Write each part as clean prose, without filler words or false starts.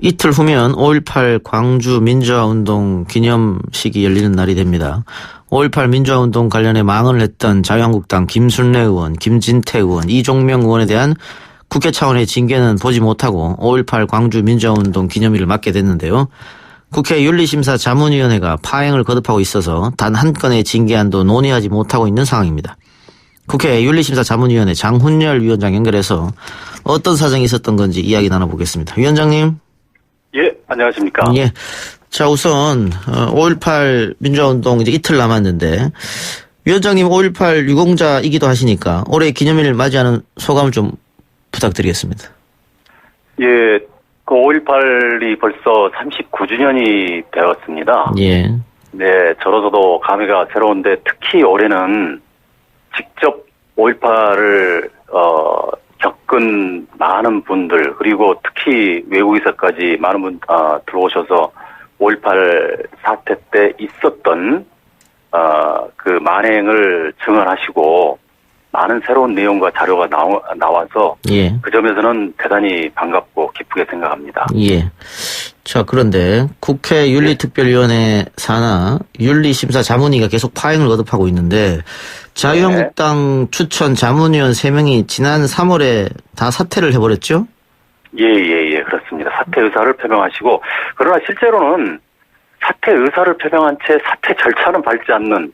이틀 후면 5.18 광주 민주화운동 기념식이 열리는 날이 됩니다. 5.18 민주화운동 관련해 망언을 했던 자유한국당 김순례 의원, 김진태 의원, 이종명 의원에 대한 국회 차원의 징계는 보지 못하고 5.18 광주 민주화운동 기념일을 맞게 됐는데요. 국회 윤리심사 자문위원회가 파행을 거듭하고 있어서 단 한 건의 징계안도 논의하지 못하고 있는 상황입니다. 국회 윤리심사 자문위원회 장훈열 위원장 연결해서 어떤 사정이 있었던 건지 이야기 나눠보겠습니다. 위원장님. 예, 안녕하십니까. 예. 자, 우선 5.18 민주화운동 이제 이틀 남았는데 위원장님 5.18 유공자이기도 하시니까 올해 기념일을 맞이하는 소감을 좀 부탁드리겠습니다. 예, 그 5.18이 벌써 39주년이 되었습니다. 예. 네, 저로서도 감회가 새로운데 특히 올해는 직접 5.18을 겪은 많은 분들 그리고 특히 외국에서까지 많은 분 들어오셔서 5.18 사태 때 있었던 그 만행을 증언하시고 많은 새로운 내용과 자료가 나와서 예. 그 점에서는 대단히 반갑고 기쁘게 생각합니다. 예. 자, 그런데 국회 윤리특별위원회 산하 윤리심사 자문위가 계속 파행을 거듭하고 있는데 자유한국당 추천 자문위원 3명이 지난 3월에 다 사퇴를 해버렸죠? 예, 그렇습니다. 사퇴 의사를 표명하시고 그러나 실제로는 사퇴 의사를 표명한 채 사퇴 절차는 밟지 않는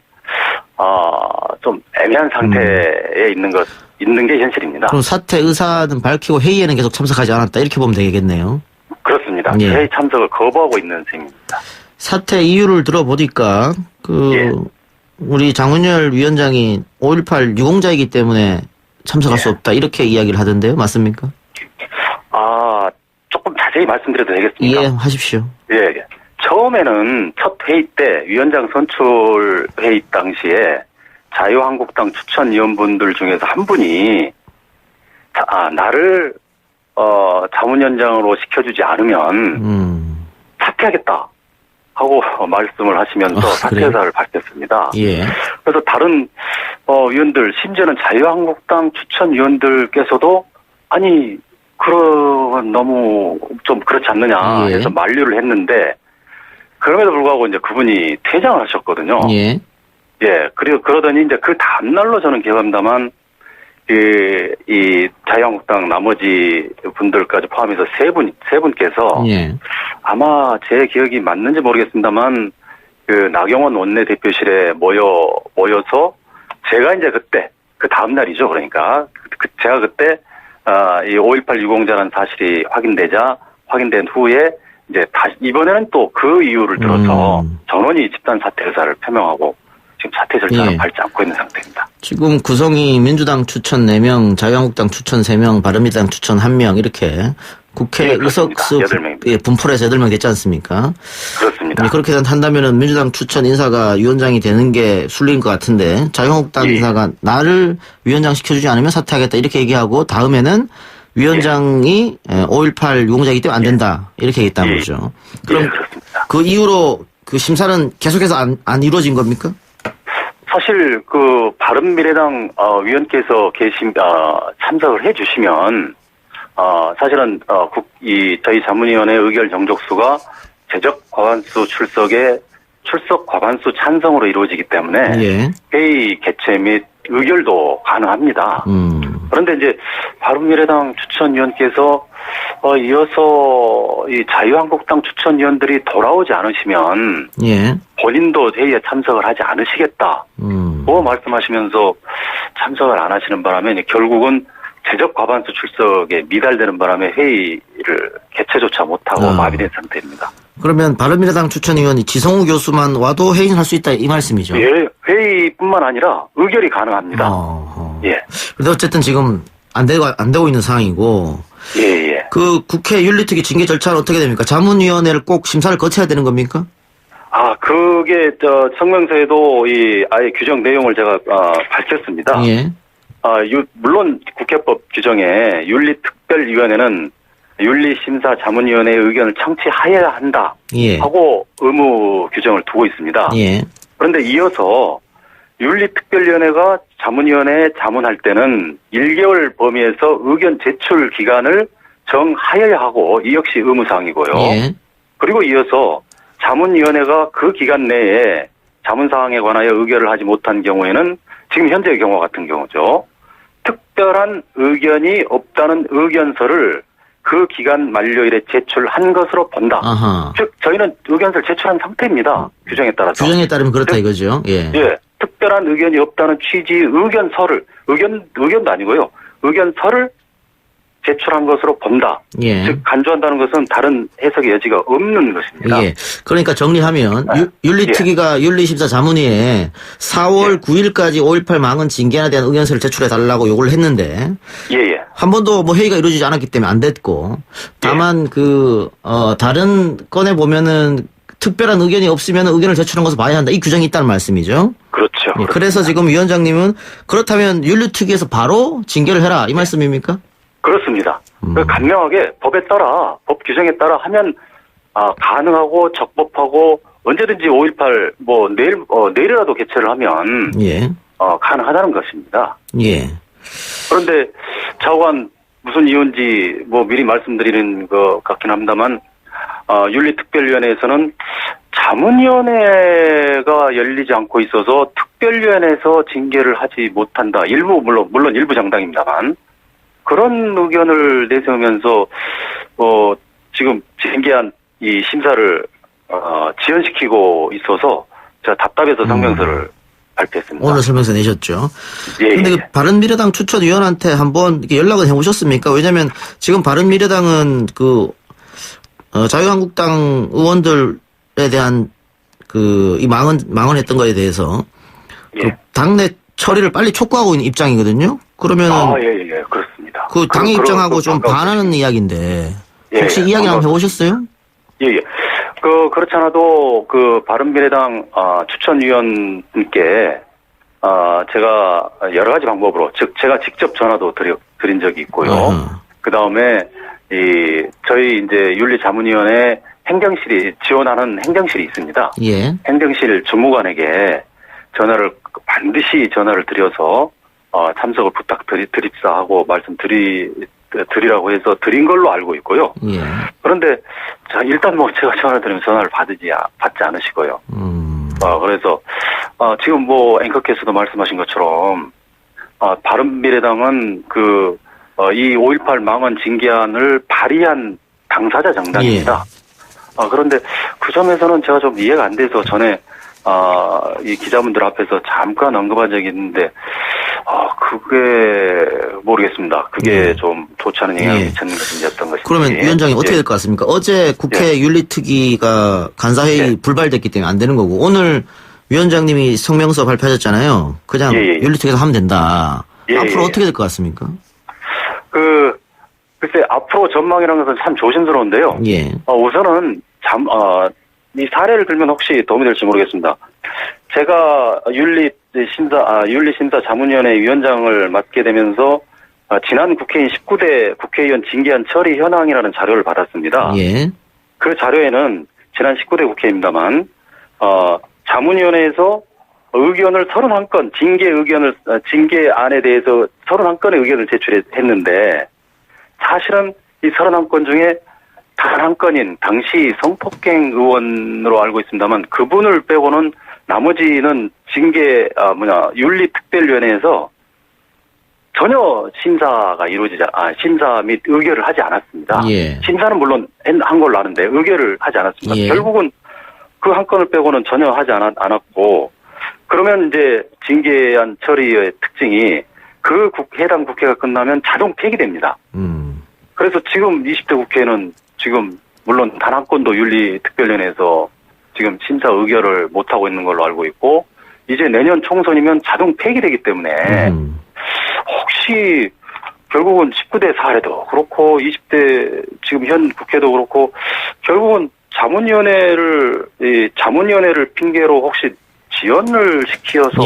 좀 애매한 상태에 있는 게 현실입니다. 그럼 사퇴 의사는 밝히고 회의에는 계속 참석하지 않았다 이렇게 보면 되겠네요. 그렇습니다. 예. 회의 참석을 거부하고 있는 셈입니다. 사퇴 이유를 들어보니까 예. 우리 장훈열 위원장이 5.18 유공자이기 때문에 참석할 수 없다 이렇게 이야기를 하던데요. 맞습니까? 조금 자세히 말씀드려도 되겠습니까? 예, 하십시오. 예. 처음에는 첫 회의 때 위원장 선출 회의 당시에 자유한국당 추천위원분들 중에서 한 분이 나를 자문위원장으로 시켜주지 않으면 사퇴하겠다 하고 말씀을 하시면서 사퇴 의사를 밝혔습니다. 예. 그래서 다른 위원들 심지어는 자유한국당 추천위원들께서도 아니 그런 너무 좀 그렇지 않느냐 해서 만류를 했는데 그럼에도 불구하고 이제 그분이 퇴장을 하셨거든요. 예. 예. 그리고 그러더니 이제 그 다음날로 저는 기억합니다만 이 자유한국당 나머지 분들까지 포함해서 세 분께서 예. 아마 제 기억이 맞는지 모르겠습니다만 그 나경원 원내대표실에 모여서 제가 이제 그때 그 다음날이죠. 그러니까 제가 그때 이 5.18 유공자라는 사실이 확인된 후에 이제 다시 이번에는 또 그 이유를 들어서 전원이 집단 사퇴 의사를 표명하고 지금 사퇴 절차를 밟지 않고 있는 상태입니다. 지금 구성이 민주당 추천 4명, 자유한국당 추천 3명, 바른미래당 추천 1명 이렇게 국회 의석수 분포해서 8명 됐지 않습니까? 그렇습니다. 그렇게 한다면은 민주당 추천 인사가 위원장이 되는 게 순리인 것 같은데 자유한국당 인사가 나를 위원장 시켜주지 않으면 사퇴하겠다 이렇게 얘기하고 다음에는 위원장이 5.18 유공자이기 때문에 안 된다 이렇게 얘기했다는 거죠. 그럼 그 이후로 그 심사는 계속해서 안 이루어진 겁니까? 사실 그 바른미래당 위원께서 참석을 해주시면 사실은 저희 자문위원회 의결 정족수가 제적 과반수 출석 과반수 찬성으로 이루어지기 때문에 회의 개최 및 의결도 가능합니다. 그런데 이제 바른미래당 추천위원께서 이어서 이 자유한국당 추천위원들이 돌아오지 않으시면 본인도 회의에 참석을 하지 않으시겠다. 고 말씀하시면서 참석을 안 하시는 바람에 결국은 제적 과반수 출석에 미달되는 바람에 회의를 개최조차 못하고 마비된 상태입니다. 그러면 바른미래당 추천위원이 지성우 교수만 와도 회의는 할 수 있다 이 말씀이죠? 예, 회의뿐만 아니라 의결이 가능합니다. 예. 그런데 어쨌든 지금 안 되고 있는 상황이고. 예. 그 국회 윤리특위 징계 절차는 어떻게 됩니까? 자문위원회를 꼭 심사를 거쳐야 되는 겁니까? 그게 성명서에도 아예 규정 내용을 제가 밝혔습니다. 예. 물론 국회법 규정에 윤리특별위원회는 윤리심사 자문위원회의 의견을 청취하여야 한다 하고 의무 규정을 두고 있습니다. 그런데 이어서 윤리특별위원회가 자문위원회에 자문할 때는 1개월 범위에서 의견 제출 기간을 정하여야 하고 이 역시 의무사항이고요. 예. 그리고 이어서 자문위원회가 그 기간 내에 자문사항에 관하여 의결을 하지 못한 경우에는 지금 현재의 경우 같은 경우죠. 특별한 의견이 없다는 의견서를 그 기간 만료일에 제출한 것으로 본다. 아하. 즉 저희는 의견서를 제출한 상태입니다. 규정에 따라서. 규정에 따르면 그렇다 이거죠. 예. 예. 특별한 의견이 없다는 취지의 의견서를 의견도 아니고요. 의견서를 제출한 것으로 본다. 예. 즉 간주한다는 것은 다른 해석의 여지가 없는 것입니다. 예. 그러니까 정리하면 윤리특위가 윤리심사 자문위에 4월 9일까지 5.18 망언 징계안에 대한 의견서를 제출해 달라고 요구를 했는데 예예. 한 번도 뭐 회의가 이루어지지 않았기 때문에 안 됐고 다만 다른 건에 보면은 특별한 의견이 없으면 의견을 제출한 것을 봐야 한다. 이 규정이 있다는 말씀이죠. 그렇죠. 예. 그래서 지금 위원장님은 그렇다면 윤리특위에서 바로 징계를 해라 이 말씀입니까? 그렇습니다. 간명하게 법에 따라 법 규정에 따라 하면 가능하고 적법하고 언제든지 5.18 뭐 내일이라도 개최를 하면 예. 가능하다는 것입니다. 예. 그런데 차관 무슨 이유인지 뭐 미리 말씀드리는 것 같긴 합니다만 윤리특별위원회에서는 자문위원회가 열리지 않고 있어서 특별위원회에서 징계를 하지 못한다. 물론 일부 정당입니다만 그런 의견을 내세우면서 지금 징계한 이 심사를 지연시키고 있어서 제가 답답해서 성명서를 발표했습니다. 오늘 설명서 내셨죠. 예. 그런데 그 바른미래당 추천위원한테 한번 이렇게 연락을 해보셨습니까? 왜냐하면 지금 바른미래당은 자유한국당 의원들에 대한 이 망언했던 거에 대해서 예. 당내 처리를 빨리 촉구하고 있는 입장이거든요. 그러면은 예, 그렇습니다. 그 당의 입장하고 좀 반하는 이야기인데 혹시 이야기 한번 해보셨어요? 예. 그렇지 않아도 바른미래당 추천위원분께 제가 여러 가지 방법으로 즉 제가 직접 전화도 드린 적이 있고요. 그 다음에 저희 이제 윤리자문위원회 지원하는 행정실이 있습니다. 예. 행정실 주무관에게 반드시 전화를 드려서 참석을 부탁드립사 하고 드리라고 해서 드린 걸로 알고 있고요. 예. 그런데 일단 제가 전화를 드리면 전화를 받지 않으시고요. 그래서 지금 앵커께서도 말씀하신 것처럼 바른미래당은 이 5.18 망언 징계안을 발의한 당사자 정당입니다. 예. 그런데 그 점에서는 제가 좀 이해가 안 돼서 전에 이 기자분들 앞에서 잠깐 언급한 적이 있는데 그게 모르겠습니다. 그게 좀 좋지 않은 영향을 미치는 것인지 어떤 것인지. 그러면 위원장님 어떻게 될 것 같습니까? 어제 국회 윤리특위가 간사회의 불발됐기 때문에 안 되는 거고 오늘 위원장님이 성명서 발표하셨잖아요. 그냥 윤리특위에서 하면 된다. 앞으로 어떻게 될 것 같습니까? 글쎄 앞으로 전망이라는 것은 참 조심스러운데요. 예. 우선은 이 사례를 들면 혹시 도움이 될지 모르겠습니다. 제가 윤리심사 자문위원회 위원장을 맡게 되면서 지난 국회의원 19대 국회의원 징계안 처리 현황이라는 자료를 받았습니다. 예. 그 자료에는 지난 19대 국회입니다만 자문위원회에서 의견을 31건 징계안에 대해서 31건의 의견을 제출했는데 사실은 이 31건 중에 단 한 건인 당시 성폭행 의원으로 알고 있습니다만 그분을 빼고는 나머지는 윤리특별위원회에서 전혀 심사 및 의결을 하지 않았습니다. 예. 심사는 물론 한 걸로 아는데 의결을 하지 않았습니다. 예. 결국은 그 한 건을 빼고는 전혀 하지 않았고 그러면 이제 징계안 처리의 특징이 해당 국회가 끝나면 자동 폐기됩니다. 그래서 지금 20대 국회는 지금 물론 단 한 건도 윤리특별위원회에서 지금 심사 의결을 못하고 있는 걸로 알고 있고 이제 내년 총선이면 자동 폐기되기 때문에 혹시 결국은 19대 사례도 그렇고 20대 지금 현 국회도 그렇고 결국은 자문위원회를 핑계로 혹시 지연을 시켜서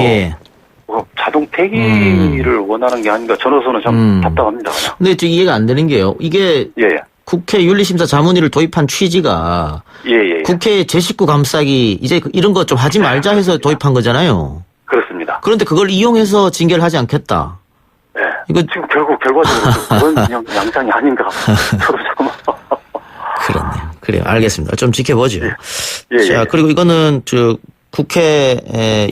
자동 폐기를 원하는 게 아닌가 저로서는 참 답답합니다. 그냥. 근데 저 이해가 안 되는 게요. 이게 국회 윤리심사 자문위를 도입한 취지가 국회 제19 감싸기 이제 이런 거 좀 하지 말자 해서 도입한 거잖아요. 그렇습니다. 그런데 그걸 이용해서 징계를 하지 않겠다. 이거 지금 결과적으로 좀 그런 양상이 아닌가. 저도 좀. 그렇네요. 그래요. 알겠습니다. 좀 지켜보죠. 예, 자, 예. 그리고 이거는 국회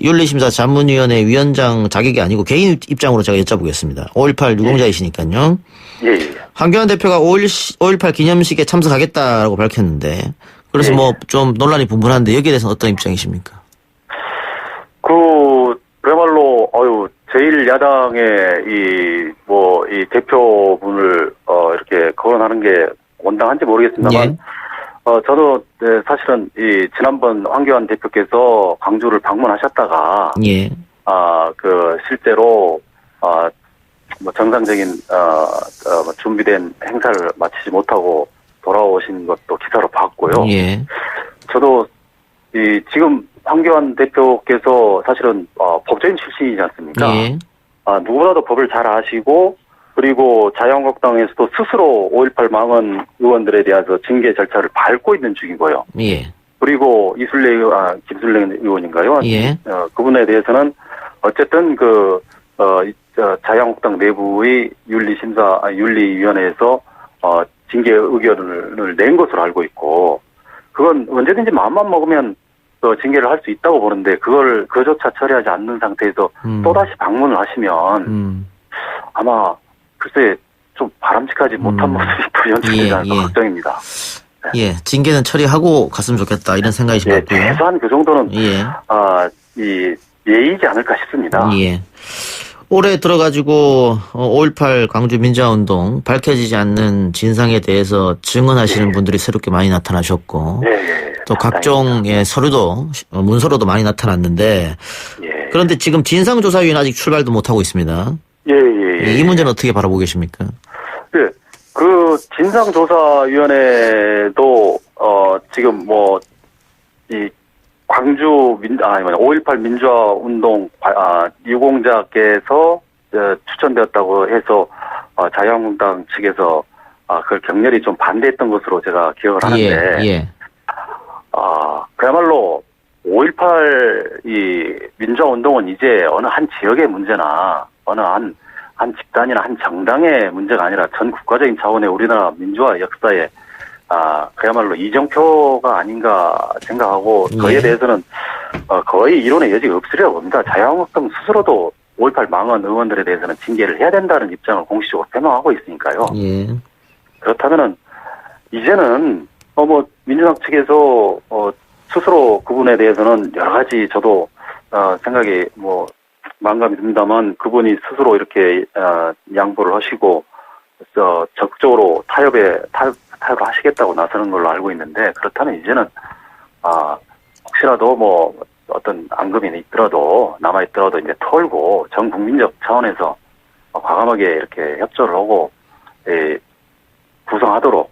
윤리심사 자문위원회 위원장 자격이 아니고 개인 입장으로 제가 여쭤보겠습니다. 5.18 유공자이시니까요. 예, 예. 황교안 대표가 5.18 기념식에 참석하겠다라고 밝혔는데, 그래서 예, 뭐 좀 논란이 분분한데 여기에 대해서는 어떤 입장이십니까? 그야말로, 제1야당의 이 대표분을, 이렇게 거론하는 게 온당한지 모르겠습니다만, 예. 저도, 네, 사실은 지난번 황교안 대표께서 광주를 방문하셨다가, 예. 실제로, 뭐 정상적인, 준비된 행사를 마치지 못하고 돌아오신 것도 기사로 봤고요. 예. 저도, 지금 황교안 대표께서 사실은, 법조인 출신이지 않습니까? 예. 누구보다도 법을 잘 아시고, 그리고 자유한국당에서도 스스로 5.18 망언 의원들에 대해서 징계 절차를 밟고 있는 중이고요. 예. 그리고 김술래 의원인가요? 예. 그분에 대해서는 어쨌든 자유한국당 내부의 윤리위원회에서 징계 의견을 낸 것으로 알고 있고, 그건 언제든지 마음만 먹으면 징계를 할 수 있다고 보는데, 그조차 처리하지 않는 상태에서 또다시 방문을 하시면, 아마, 글쎄, 좀 바람직하지 못한 모습이 또 연출되지 않을까 걱정입니다. 예, 징계는 처리하고 갔으면 좋겠다, 이런 생각이신 것 같고요. 최소한 그 정도는, 예. 예의이지 않을까 싶습니다. 예. 올해 들어가지고 5.18 광주 민주화운동 밝혀지지 않는 진상에 대해서 증언하시는 분들이 새롭게 많이 나타나셨고, 또 각종 서류도 문서로도 많이 나타났는데, 그런데 지금 진상조사위는 아직 출발도 못하고 있습니다. 이 문제는 어떻게 바라보고 계십니까? 네, 그 진상조사위원회도 지금 광주 5.18 민주화운동 유공자께서 추천되었다고 해서 자유한국당 측에서 그걸 격렬히 좀 반대했던 것으로 제가 기억을 하는데, 그야말로 5.18 민주화운동은 이제 어느 한 지역의 문제나 어느 한 집단이나 한 정당의 문제가 아니라 전 국가적인 차원의 우리나라 민주화 역사에 그야말로 이정표가 아닌가 생각하고, 그에 대해서는 거의 이론의 여지가 없으리라고 봅니다. 자유한국당 스스로도 5.18 망언 의원들에 대해서는 징계를 해야 된다는 입장을 공식적으로 표명하고 있으니까요. 그렇다면은 이제는 민주당 측에서 스스로 그분에 대해서는 여러 가지 저도 생각이 만감이 듭니다만, 그분이 스스로 이렇게 양보를 하시고 적극적으로 타협을 하시겠다고 나서는 걸로 알고 있는데, 그렇다면 이제는 혹시라도 어떤 앙금이 있더라도 남아있더라도 이제 털고 전 국민적 차원에서 과감하게 이렇게 협조를 하고 구성하도록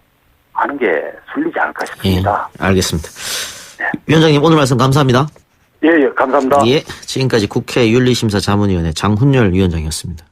하는 게 순리지 않을까 싶습니다. 예, 알겠습니다. 위원장님, 오늘 말씀 감사합니다. 예, 감사합니다. 예, 지금까지 국회 윤리심사 자문위원회 장훈열 위원장이었습니다.